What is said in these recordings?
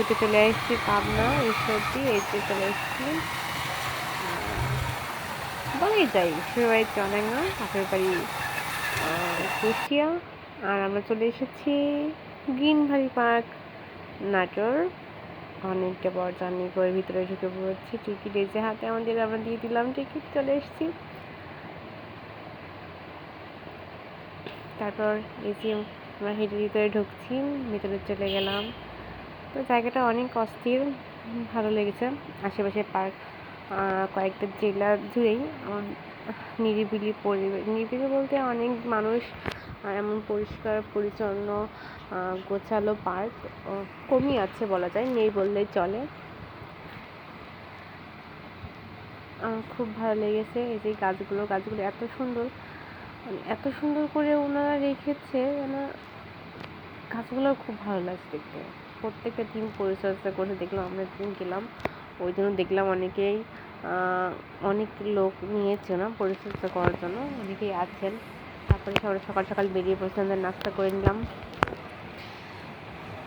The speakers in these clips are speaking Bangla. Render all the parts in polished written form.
থেকে চলে এসেছি পাবনা ঈশ্বরদী, এই যে চলে এসেছি বলাই যায় শ্বশুর বাড়ি চুয়াডাঙ্গা, বাপের বাড়ি কুষ্টিয়া। আর আমরা চলে এসেছি গ্রিন ভ্যালি পার্ক নাটোর। অনেকটা বড় জার্নি করে ভিতরে ঢুকে পড়ছি, টিকিট এই যে হাতে আমাদের, আমরা দিয়ে দিলাম টিকিট, চলে এসেছি। তারপর এই যে আমরা হেঁটে ভিতরে ঢুকছি, ভিতরে চলে গেলাম। তো জায়গাটা অনেক অস্থির, ভালো লেগেছে। আশেপাশে পার্ক কয়েকটা জেলা জুড়েই নিরিবিলি পরিবেশ, নিরিবিলি বলতে অনেক মানুষ, এমন পরিষ্কার পরিচ্ছন্ন গোছালো পার্ক কমই আছে বলা যায়, নেই বললেই চলে। খুব ভালো লেগেছে। এই যে গাছগুলো এত সুন্দর, এত সুন্দর করে ওনারা রেখেছে, গাছগুলো খুব ভালো লাগছে দেখতে। প্রত্যেকটা দিন পরিচর্যা করে দেখলাম, আমরা দিন গেলাম ওই জন্য দেখলাম অনেক লোক নিয়েছে না পরিচর্যা করার জন্য, অনেকেই আছেন। তারপরে সবাই সকাল সকাল বেরিয়ে পড়ছিলাম, নাস্তা করে নিলাম।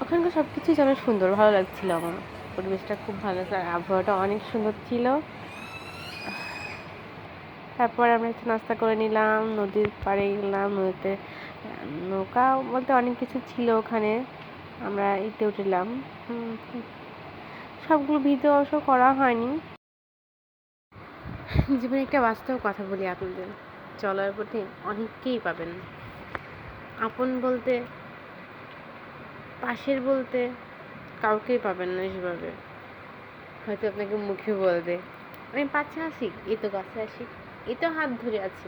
ওখানকার সব কিছুই যেন সুন্দর, ভালো লাগছিল আমার, পরিবেশটা খুব ভালো লাগছে, আর আবহাওয়াটা অনেক সুন্দর ছিল। তারপর আমরা একটু নাস্তা করে নিলাম, নদীর পাড়ে গেলাম, নদীতে নৌকা বলতে অনেক কিছু ছিল ওখানে, আমরা এতে উঠলাম। সবগুলো ভিডিও অবশ্য করা হয়নি। জীবনে একটা বাস্তব কথা বলি আপনাদের, চলার পথে অনেককেই পাবেন, আপন বলতে পাশের বলতে কাউকেই পাবেন না সেভাবে। হয়তো আপনাকে মুখে বলবে আমি পাচ্ছে আসি, এই তো কাছে আসি, এই তো হাত ধরে আছি।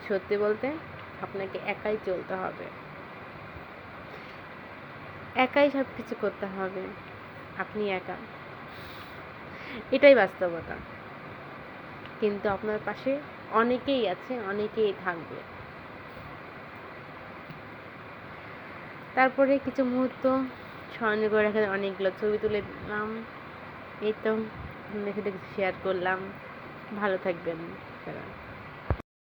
সত্যি বলতে আপনাকে একাই চলতে হবে, একাই সব কিছু করতে হবে, আপনি একা, এটাই বাস্তবতা। কিন্তু আপনার পাশে অনেকেই আছে, অনেকেই থাকবে। তারপরে কিছু মুহূর্ত স্মরণ করে রাখার অনেকগুলো ছবি তুলে দিলাম। এই তো দেখে কিছু শেয়ার করলাম। ভালো থাকবেন।